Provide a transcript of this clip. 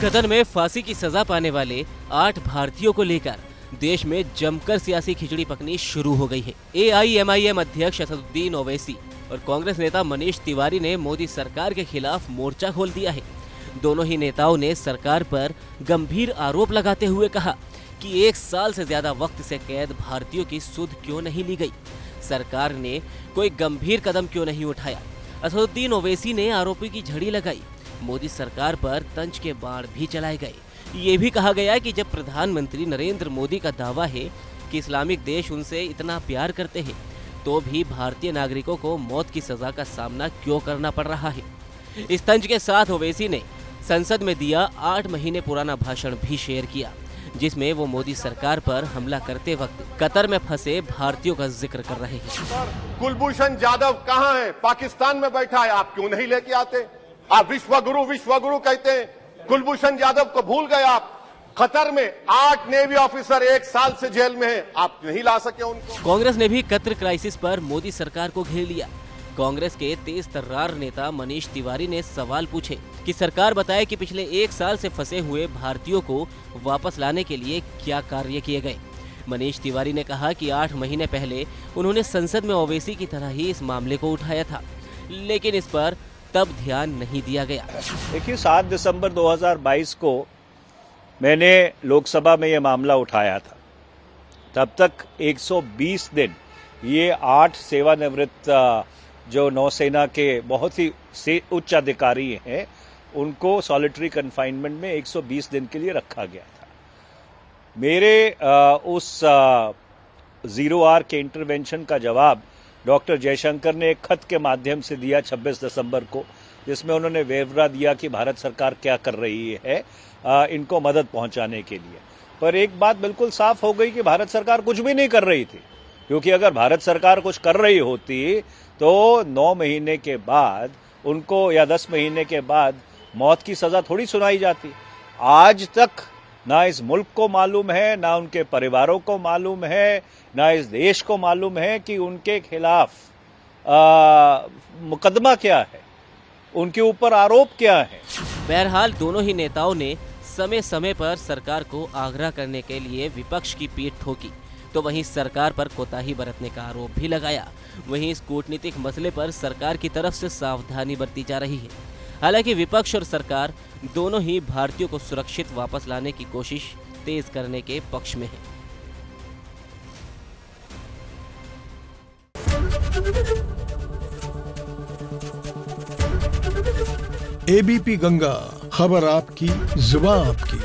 Qatar में फांसी की सजा पाने वाले 8 भारतीयों को लेकर देश में जमकर सियासी खिचड़ी पकनी शुरू हो गई है। AIMIM अध्यक्ष असदुद्दीन ओवैसी और कांग्रेस नेता मनीष तिवारी ने मोदी सरकार के खिलाफ मोर्चा खोल दिया है। दोनों ही नेताओं ने सरकार पर गंभीर आरोप लगाते हुए कहा कि 1 साल से ज्यादा वक्त से कैद भारतीयों की सुध क्यों नहीं ली गई, सरकार ने कोई गंभीर कदम क्यों नहीं उठाया। असदुद्दीन ओवैसी ने आरोपी की झड़ी लगाई, मोदी सरकार पर तंज के बाण भी चलाए गए। ये भी कहा गया कि जब प्रधानमंत्री नरेंद्र मोदी का दावा है कि इस्लामिक देश उनसे इतना प्यार करते हैं, तो भी भारतीय नागरिकों को मौत की सजा का सामना क्यों करना पड़ रहा है। इस तंज के साथ ओवैसी ने संसद में दिया 8 महीने पुराना भाषण भी शेयर किया, जिसमें वो मोदी सरकार पर हमला करते वक्त कतर में फंसे भारतीयों का जिक्र कर रहे हैं। कुलभूषण जाधव कहाँ है? पाकिस्तान में बैठा है, आप क्यों नहीं लेके आते? आप विश्वगुरु कहते हैं, कुलभूषण जाधव को भूल गए आप। कतर में 8 नेवी ऑफिसर 1 साल से जेल में हैं, आप नहीं ला सके उनको। कांग्रेस ने भी कतर क्राइसिस पर मोदी सरकार को घेर लिया। कांग्रेस के तेज तर्रार नेता मनीष तिवारी ने सवाल पूछे कि सरकार बताए कि पिछले 1 साल से फंसे हुए भारतीयों को वापस लाने के लिए क्या कार्य किए गए। मनीष तिवारी ने कहा कि 8 महीने पहले उन्होंने संसद में ओवैसी की तरह ही इस मामले को उठाया था, लेकिन इस पर तब ध्यान नहीं दिया गया। देखिए, 7 दिसंबर 2022 को मैंने लोकसभा में ये मामला उठाया था। तब तक 120 दिन ये 8 सेवानिवृत्त जो नौसेना के बहुत ही उच्च अधिकारी हैं, उनको सॉलिटरी कन्फाइनमेंट में 120 दिन के लिए रखा गया था। मेरे उस 0R के इंटरवेंशन का जवाब डॉक्टर जयशंकर ने एक खत के माध्यम से दिया 26 दिसंबर को, जिसमें उन्होंने ब्यौरा दिया कि भारत सरकार क्या कर रही है इनको मदद पहुंचाने के लिए। पर एक बात बिल्कुल साफ हो गई कि भारत सरकार कुछ भी नहीं कर रही थी, क्योंकि अगर भारत सरकार कुछ कर रही होती तो 9 महीने के बाद उनको या 10 महीने के बाद मौत की सजा थोड़ी सुनाई जाती। आज तक ना इस मुल्क को मालूम है, ना उनके परिवारों को मालूम है, ना इस देश को मालूम है कि उनके खिलाफ मुकदमा क्या है, उनके ऊपर आरोप क्या है। बहरहाल दोनों ही नेताओं ने समय समय पर सरकार को आग्रह करने के लिए विपक्ष की पीठ ठोकी, तो वहीं सरकार पर कोताही बरतने का आरोप भी लगाया। वहीं इस कूटनीतिक मसले पर सरकार की तरफ से सावधानी बरती जा रही है। हालांकि विपक्ष और सरकार दोनों ही भारतीयों को सुरक्षित वापस लाने की कोशिश तेज करने के पक्ष में है। ABP गंगा, खबर आपकी, जुबान आपकी।